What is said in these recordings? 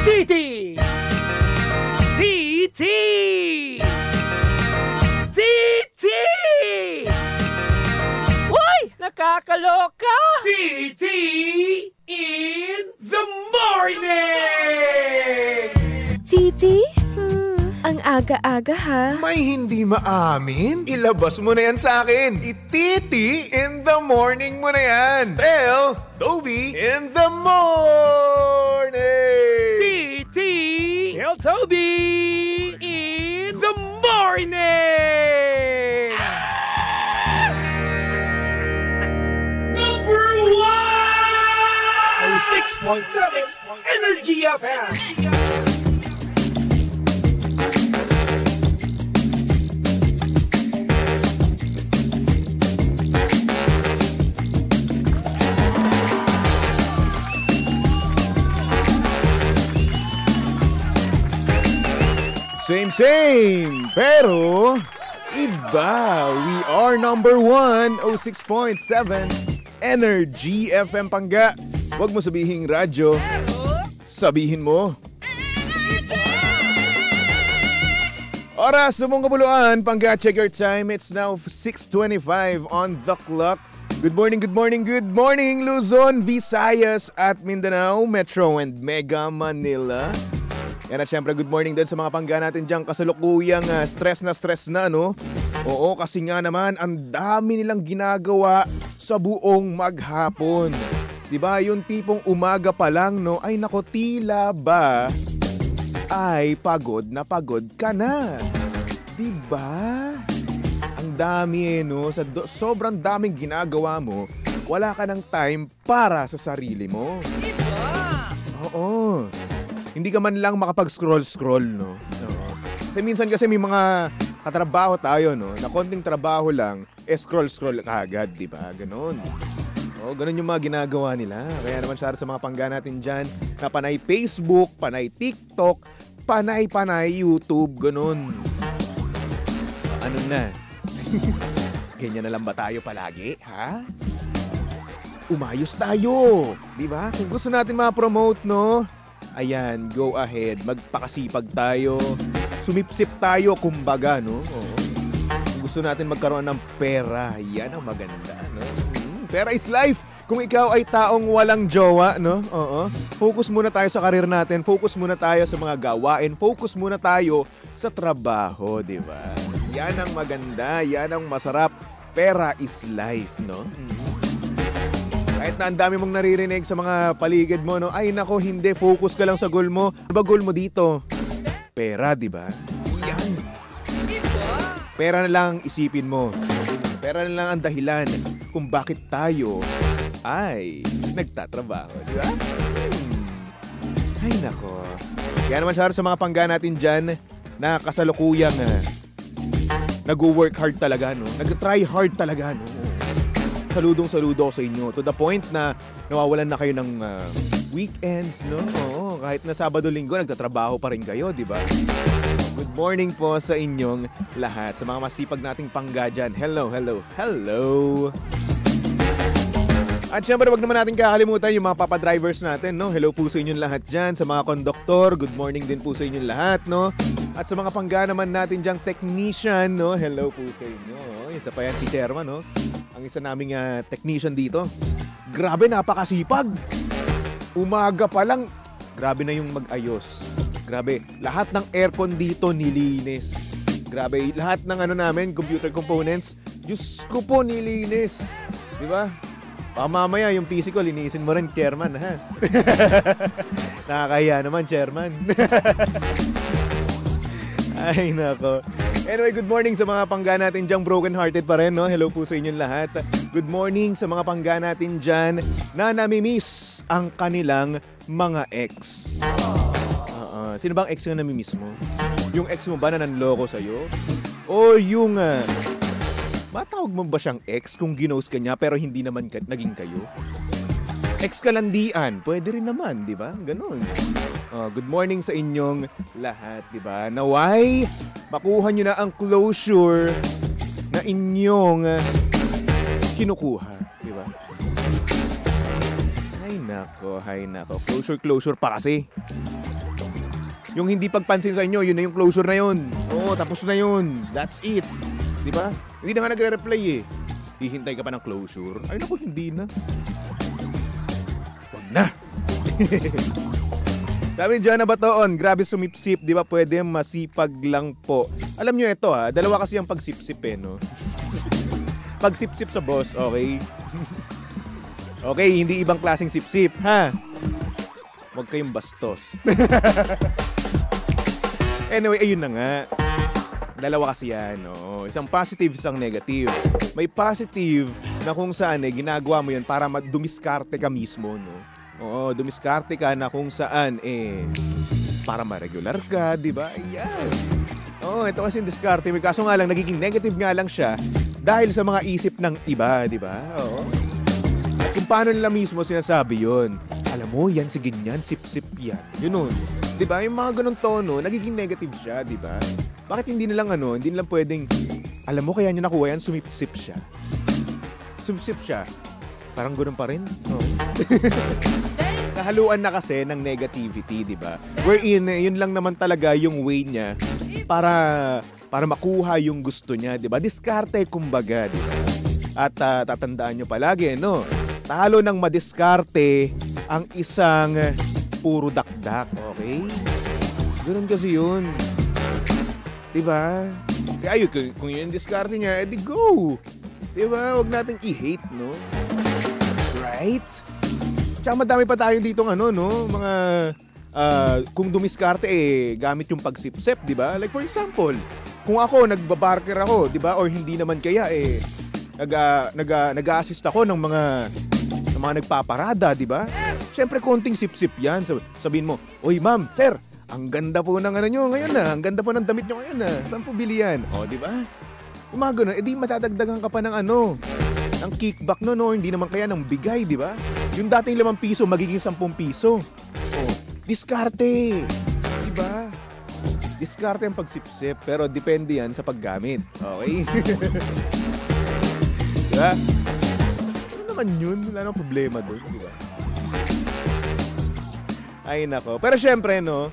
Titi! Titi! Titi! Uy! Nakakaloka! Titi in the morning! Titi? Ang aga-aga ha. May hindi maamin? Ilabas mo na yan sa akin. Ititi in the morning mo na yan. Tell Toby in the morning. Titi! Tell Toby in the morning! Number 1! 6.7 Energy FM! Same, pero iba. We are number 1, 06.7 Energy FM Pangga. Huwag mo sabihin radyo, sabihin mo. Oras sa mong kabuluan, Pangga, check your time. It's now 6:25 on the clock. Good morning, Luzon, Visayas at Mindanao, Metro and Mega Manila. Yan at syempre good morning din sa mga Pangga natin dyan kasalukuyang stress na no? Oo, kasi nga naman ang dami nilang ginagawa sa buong maghapon. Diba yung tipong umaga pa lang no, ay nako tila ba ay pagod na pagod ka na. Diba? Ang dami no, sobrang daming ginagawa mo, wala ka ng time para sa sarili mo. Oo. Hindi ka man lang makapag-scroll, no? Kasi minsan kasi may mga katrabaho tayo, no? Na konting trabaho lang, scroll ka agad, di ba? Ganon. Ganon yung mga ginagawa nila. Kaya naman sa mga Pangga natin dyan, na panay Facebook, panay TikTok, panay YouTube, ganon. Ano na? Ganyan na lang ba tayo palagi, ha? Umayos tayo, di ba? Kung gusto natin ma-promote, no? Ayan, go ahead. Magpakasipag tayo. Sumipsip tayo, kumbaga, no? Oo. Kung gusto natin magkaroon ng pera, yan ang maganda, no? Pera is life. Kung ikaw ay taong walang jowa, no? Oo. Focus muna tayo sa karir natin. Focus muna tayo sa mga gawain. Focus muna tayo sa trabaho, di ba? Yan ang maganda. Yan ang masarap. Pera is life, no? Kahit na ang dami mong naririnig sa mga paligid mo, no? Ay nako, hindi. Focus ka lang sa goal mo. Ano ba goal mo dito? Pera, di ba? Yan. Pera na lang isipin mo. Pera na lang ang dahilan kung bakit tayo ay nagtatrabaho, di ba? Ay nako. Kaya naman sa mga Pangga natin dyan na kasalukuyang nag-work hard talaga, no? Nag-try hard talaga, no? Saludong-saludo sa inyo. To the point na nawawalan na kayo ng weekends, no? Oo, kahit na Sabado-Linggo, nagtatrabaho pa rin kayo, di ba? Good morning po sa inyong lahat. Sa mga masipag nating Pangga dyan. Hello. At syempre, wag naman natin kakalimutan yung mga papadrivers natin, no? Hello po sa inyong lahat dyan. Sa mga konduktor, good morning din po sa inyong lahat, no? At sa mga Pangga naman natin dyang technician, no? Hello po sa inyo. Isa pa yan si Sherman, no? Ang isa naming technician dito. Grabe, napakasipag. Umaga pa lang, grabe na yung mag-ayos. Grabe, lahat ng aircon dito nilinis. Grabe, lahat ng namin, computer components, Diyos ko po nilinis. Di ba? Mamaya yung PC ko, linisin mo rin, Chairman, ha? Nakakahiya naman, Chairman. Ay, nako. Anyway, good morning sa mga Pangga natin dyang broken-hearted pa rin, no? Hello po sa inyong lahat. Good morning sa mga Pangga natin dyan na namimiss ang kanilang mga ex. Sino bang ex na namimiss mo? Yung ex mo ba na nanloko sa'yo? O yung... matawag mo ba siyang ex kung ginost ka niya pero hindi naman naging kayo? Ex-kalandian, pwede rin naman, di ba? Ganon. Good morning sa inyong lahat, di ba? Naway, makuha nyo na ang closure na inyong kinukuha, di ba? Hay nako. Closure pa kasi. Yung hindi pagpansin sa inyo, yun na yung closure na yun. Oo, tapos na yun. That's it. Di ba? Hindi na nga nagre-reply eh. Hihintay ka pa ng closure. Ay naku, hindi na. Wag na. Sabi ni Joanna Batoon, grabe sumipsip, di ba pwede masipag lang po. Alam nyo ito ha, dalawa kasi ang pagsipsip eh, no? Pagsipsip sa boss, okay? Okay, hindi ibang klaseng sipsip, ha? Huwag kayong bastos. Anyway, ayun na nga. Dalawa kasi yan, no? Isang positive, isang negative. May positive na kung saan ginagawa mo yan para dumiskarte ka mismo, no? Oo, dumiskarte ka na kung saan para ma-regular ka, di ba? Ayan. Oo, ito kasi yung diskarte. Kaso nga lang, nagiging negative nga lang siya dahil sa mga isip ng iba, di ba? Oo. At kung paano nila mismo sinasabi yun. Alam mo, yan si ganyan, sip-sip yan. Yun. Di ba? Yung mga ganong tono, nagiging negative siya, di ba? Bakit hindi nilang hindi nilang pwedeng, alam mo, kaya niya nakuha yan, sumip-sip siya. Sumip-sip siya. Parang ganoon pa rin. No? Nahaluan na kasi ng negativity, di ba? Wherein, yun lang naman talaga yung way niya para makuha yung gusto niya, di ba? Diskarte, kumbaga, di ba? At tatandaan nyo palagi, no? Talo ng madiskarte ang isang puro dakdak, okay? Ganun kasi yun. Di ba? Kaya kung yun yung diskarte niya, edi go! Di ba? Huwag nating i-hate, no? Right? Tsaka madami pa tayo ditong mga kung dumiskarte gamit yung pagsipsip, di ba? Like for example, kung ako nagbabarker ako, di ba? Or hindi naman kaya nag-a-assist ako ng mga nagpaparada, di ba? Syempre konting sip-sip yan. Sabihin mo, "Oy, ma'am, sir, ang ganda po ng nyo ngayon na. Ang ganda po ng damit nyo ngayon na. Saan po bili yan?" O, di ba? Yung mga ganun, di matadagdagan ka pa ng ng kickback no, hindi naman kaya ng bigay, di ba? Yung dating 5 piso, magiging 10 piso. Oh, diskarte. Di ba? Diskarte ang pagsipsip, pero depende yan sa paggamit. Okay? Diba? Ano naman yun? Wala nang problema doon, di ba? Ay nako. Pero syempre, no,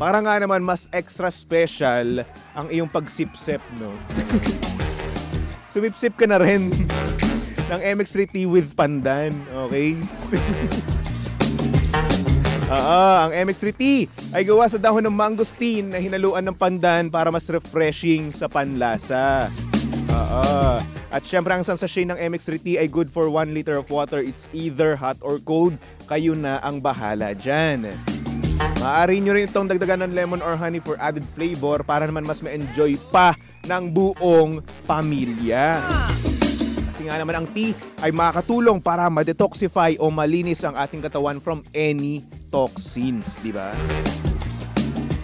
para nga naman mas extra special ang iyong pagsipsip, no? Sumipsip ka na rin ng MX3T with pandan, okay? Ang MX3T ay gawa sa dahon ng mangosteen na hinaluan ng pandan para mas refreshing sa panlasa. At syempre ang sensasyon ng MX3T ay good for 1 liter of water. It's either hot or cold. Kayo na ang bahala dyan. Maaari nyo rin itong dagdagan ng lemon or honey for added flavor para naman mas ma-enjoy pa ng buong pamilya. Kasi nga naman ang tea ay makakatulong para ma-detoxify o malinis ang ating katawan from any toxins, di ba?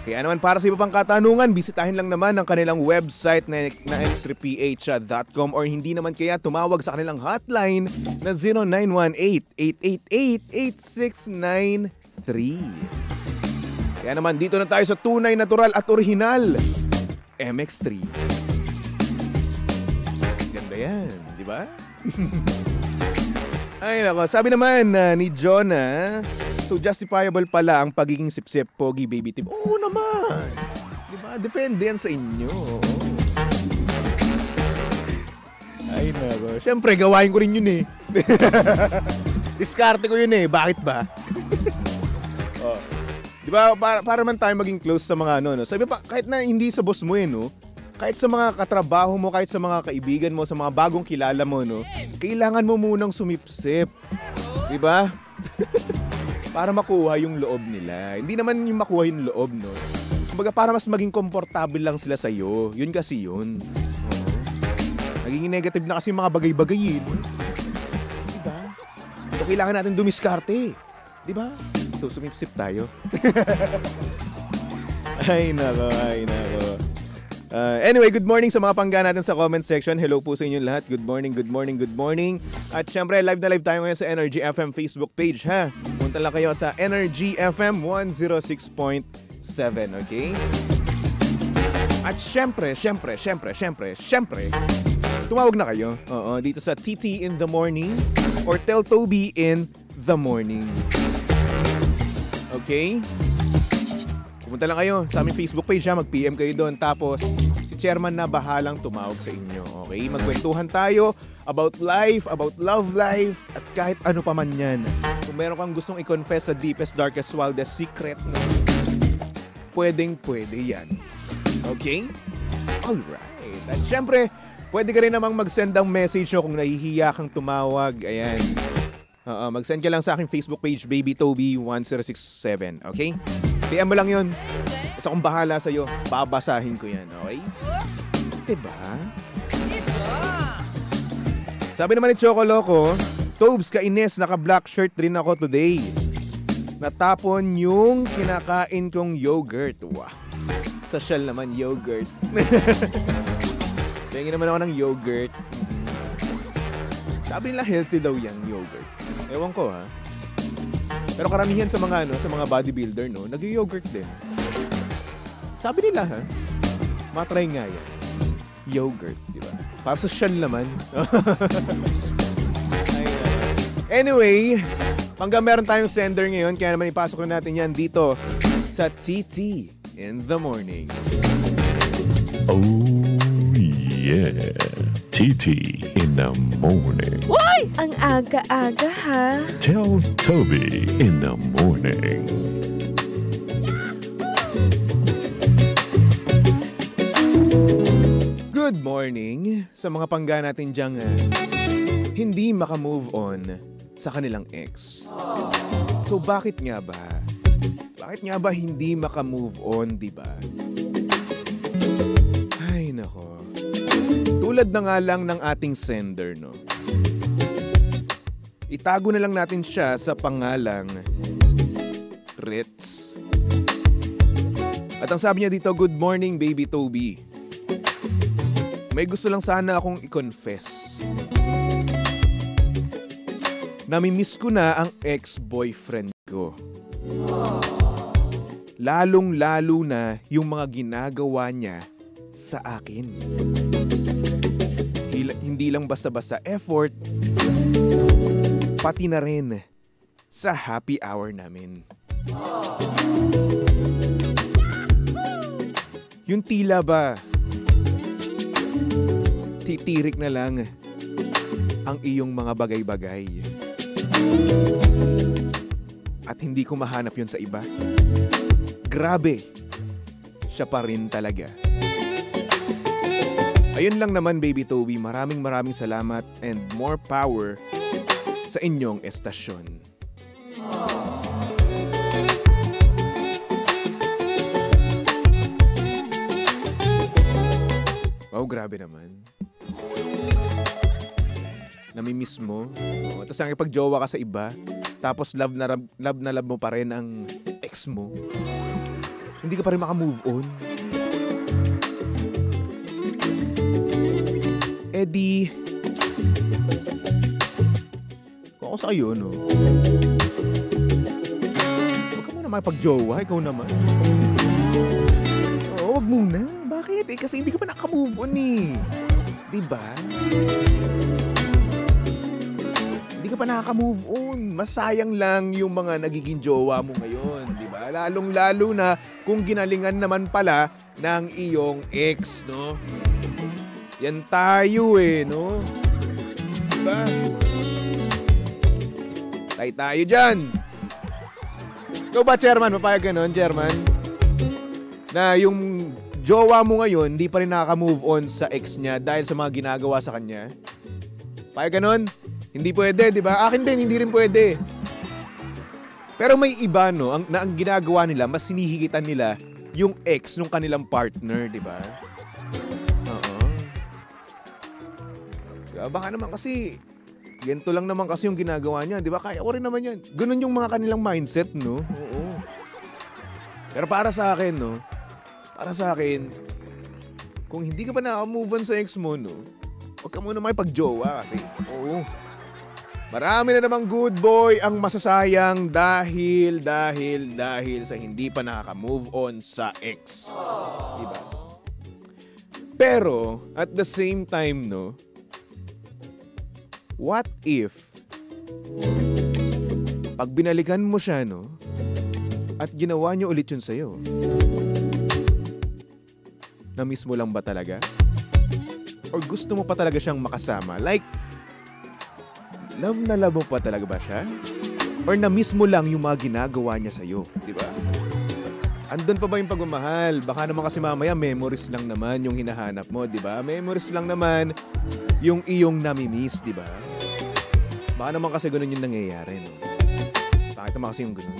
Kaya naman para sa iba pang katanungan, bisitahin lang naman ang kanilang website na mx3ph.com or hindi naman kaya tumawag sa kanilang hotline na 0918-888-8693. Kaya naman dito na tayo sa tunay, natural at orihinal MX3. Ganda yan, di ba? Ay nako, sabi naman ni Jonah, so justifiable pala ang pagiging sip-sip, pogi, baby tip. Oo naman. Di ba? Depende yan sa inyo. Ay nako. Siyempre, gawain ko rin yun eh. Diskarte ko yun eh. Bakit ba? Oh. Di ba? Para man tayo maging close sa mga no? Sabi pa, kahit na hindi sa boss mo no? Kahit sa mga katrabaho mo, kahit sa mga kaibigan mo, sa mga bagong kilala mo, no? Kailangan mo munang sumipsip. Di ba? Para makuha yung loob nila. Hindi naman yung makuha yung loob, no? Kumbaga, para mas maging komportable lang sila sa'yo. Yun kasi yun. Naging negative na kasi yung mga bagay-bagay, eh. Diba? So, kailangan natin dumiskarte. Diba? So, sumipsip tayo. Ay, nako, ay, nako. Anyway, good morning sa mga pangga natin sa comment section. Hello po sa inyo lahat. Good morning, good morning, good morning. At syempre, live na live tayo ngayon sa Energy FM Facebook page, ha? Punta lang kayo sa Energy FM 106.7, okay? At syempre, tumawag na kayo. Oo, dito sa TT in the morning or Tell Toby in the morning. Okay? Pumunta lang kayo sa aming Facebook page ha, mag-PM kayo doon. Tapos si chairman na bahalang tumawag sa inyo. Okay? Magkwentuhan tayo about life, about love life, at kahit ano pa man yan. Kung meron kang gustong i-confess sa deepest, darkest, wildest secret, pwedeng-pwede yan. Okay? Alright. At syempre, pwede ka rin namang mag-send ang message nyo kung nahihiya kang tumawag. Ayan. Mag-send ka lang sa aking Facebook page, BabyToby1067. Okay? PM mo lang yun. Basta akong bahala sa'yo. Babasahin ko yan. Okay? Diba? Sabi naman ni Choco Loco, Tobes, kainis, naka-black shirt rin ako today. Natapon yung kinakain kong yogurt. Wow. Social naman, yogurt. Tingin naman ako ng yogurt. Sabi nila healthy daw yan, yogurt. Ewan ko ha. Pero karamihan sa mga sa mga bodybuilder nag-yogurt din. Sabi nila ha. Matry nga yan. Yogurt, di ba? Para social naman. Anyway, hanggang meron tayong sender ngayon, kaya naman ipasok na natin yan dito sa TT in the morning. Oh yeah. TT in the morning. Why? Ang aga-aga ha. Tell Toby in the morning. Good morning sa mga pangga natin diyang hindi makamove on sa kanilang ex. So bakit nga ba? Bakit nga ba hindi makamove on, di ba? Ay nako. Tulad na nga lang ng ating sender, no? Itago na lang natin siya sa pangalang Ritz. At ang sabi niya dito, good morning, Baby Toby. May gusto lang sana akong i-confess. Namimiss ko na ang ex-boyfriend ko. Lalong-lalo na yung mga ginagawa niya sa akin. Hindi lang basta-basta effort, pati na rin sa happy hour namin. Yung tila ba, titirik na lang ang iyong mga bagay-bagay. At hindi ko mahanap yun sa iba. Grabe, siya pa rin talaga. Ayun lang naman, Baby Toby. Maraming salamat and more power sa inyong estasyon. Wow, grabe naman. Namimiss mo. Tapos nakipag-jowa ka sa iba. Tapos love na love mo pa rin ang ex mo. Hindi ka pa rin makamove on. Eddie, kung ako sa kayo, no? Huwag ka muna makipag-jowa, ikaw naman. Oo, huwag muna. Bakit? Kasi hindi ka pa nakamove on eh. Diba? Hindi ka pa nakaka-move on. Masayang lang yung mga nagiging jowa mo ngayon, diba? Lalong-lalo na kung ginalingan naman pala ng iyong ex, no? Yan tayo eh, no? Diba? Tayo dyan. Ikaw ba, Chairman? Mapayag ka nun, Chairman? Na yung jowa mo ngayon, hindi pa rin nakaka-move on sa ex niya dahil sa mga ginagawa sa kanya? Payag ka nun? Hindi pwede, di ba? Akin din, hindi rin pwede. Pero may iba, no? Ang ginagawa nila, mas sinihigitan nila yung ex ng kanilang partner, di ba? Baka naman kasi, ganito lang naman kasi yung ginagawa niya. Di ba? Kaya ko rin naman yan. Ganun yung mga kanilang mindset, no? Oo. Pero para sa akin, no? Para sa akin, kung hindi ka pa naka-move on sa ex mo, no? Huwag ka muna makipag-jowa kasi. Oo. Marami na namang good boy ang masasayang dahil sa hindi pa nakaka-move on sa ex. Di ba? Pero, at the same time, no? What if pag binalikan mo siya, no? at ginawa niyo ulit yun sa'yo. Na-miss mo lang ba talaga? Or gusto mo pa talaga siyang makasama? Like, love na love mo pa talaga ba siya? Or na-miss mo lang yung mga ginagawa niya sa'yo? Di ba? Andun pa ba yung pagmamahal? Baka naman kasi mamaya memories lang naman yung hinahanap mo, di ba? Memories lang naman yung iyong nami-miss, di ba? Baka naman kasi ganun yung nangyayari, no? Bakit naman kasi yung ganun?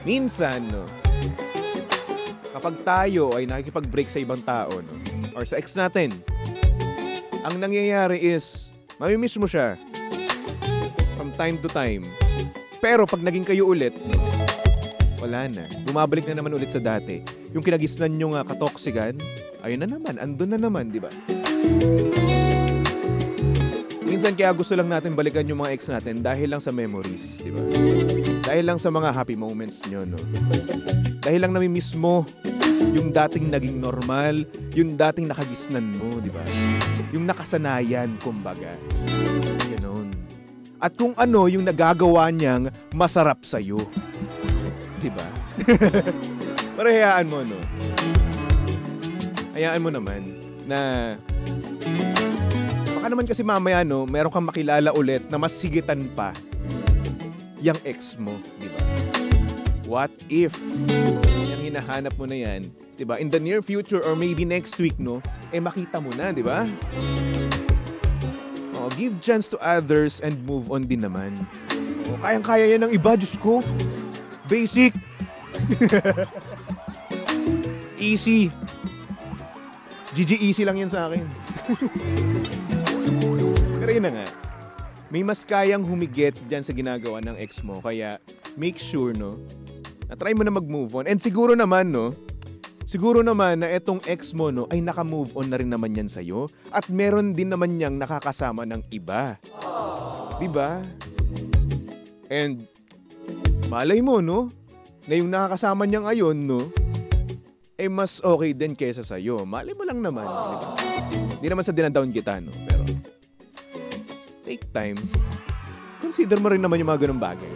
Minsan, no? Kapag tayo ay nakikipag-break sa ibang tao, no? Or sa ex natin, ang nangyayari is, mamimiss mo siya from time to time. Pero pag naging kayo ulit, wala na. Bumabalik na naman ulit sa dati. Yung kinagisnan nyo nga katoksikan, ayun na naman, andun na naman, di ba? Minsan kaya gusto lang natin balikan yung mga ex natin dahil lang sa memories, di ba? Dahil lang sa mga happy moments nyo, no? Dahil lang namimiss mo yung dating naging normal, yung dating nakagisnan mo, di ba? Yung nakasanayan, kumbaga. Ganon. At kung ano yung nagagawa niyang masarap sa'yo. Di ba? Pero hayaan mo, no? Hayaan mo naman na baka naman kasi mamaya, no, meron kang makilala ulit na mas higitan pa yung ex mo, di ba? What if yung hinahanap mo na yan, di ba? In the near future or maybe next week, no, eh makita mo na, di ba? Oh, give chance to others and move on din naman. Oh, kayang-kaya yan ng iba, Diyos ko. Basic. Easy. GG easy lang yan sa akin. Pero yun na nga. May mas kayang humigit dyan sa ginagawa ng ex mo. Kaya make sure, no, na try mo na mag-move on. And siguro naman, no, siguro naman na etong ex mo, no, ay naka-move on na rin naman yan sa'yo. At meron din naman niyang nakakasama ng iba. Diba? And malay mo, no, na yung nakakasama niya ngayon, no, eh mas okay din kesa sa'yo. Malay mo lang naman, diba? Hindi naman sa dinadown kita, no, pero take time. Consider mo rin naman yung mga ganung bagay.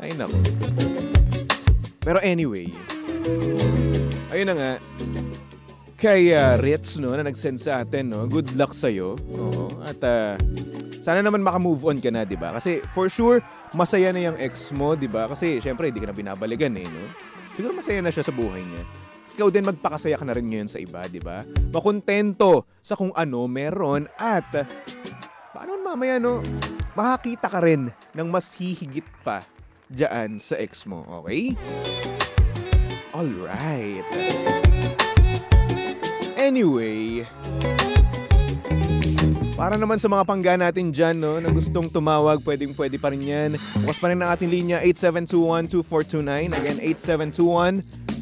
Ay, nako. Pero anyway, ayun na nga. Kay Ritz, no, na nag-send sa atin, no, good luck sa'yo. Oo. At sana naman maka-move on ka na, di ba? Kasi for sure, masaya na yung ex mo, di ba? Kasi syempre, hindi ka na binabalikan, eh, no? Siguro masaya na siya sa buhay niya. Ikaw din magpakasaya ka na rin ngayon sa iba, di ba? Makontento sa kung ano meron at paano mamaya, no, makakita ka rin ng mas hihigit pa dyan sa ex mo, okay? Alright. Anyway, para naman sa mga pangga natin dyan, no, na gustong tumawag, pwede pa rin yan. Bukas pa rin ang ating linya, 8721-2429. Again,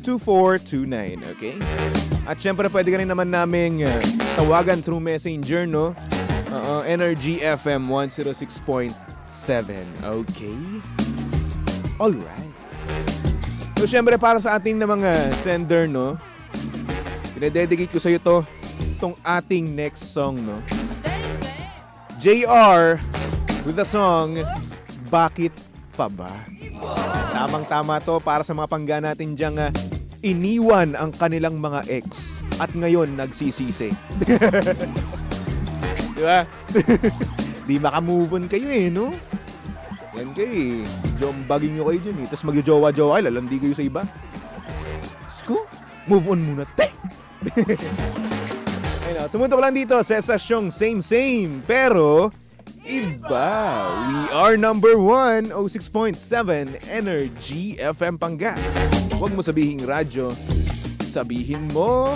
8721-2429, okay? At syempre, pwede ka rin naman naming tawagan through Messenger, no? Energy FM 106.7, okay? Alright. So, syempre, para sa ating na mga sender, no, pinadedicate ko sa'yo itong ating next song, no? JR with the song Bakit Pa Ba? Tamang-tama to para sa mga pangga natin dyang iniwan ang kanilang mga ex at ngayon nagsisisi. Di ba? Di maka-move on kayo, eh, no? Yan kayo, eh. Jombagin nyo kayo dyan, eh. Tapos mag-jowa-jowa kayo, lalandi kayo sa iba. Sko, move on muna, te! Ayun, tumutok lang dito sa estasyong same, pero iba. We are number 1, 06.7 Energy FM Pangga. Huwag mo sabihin radyo, sabihin mo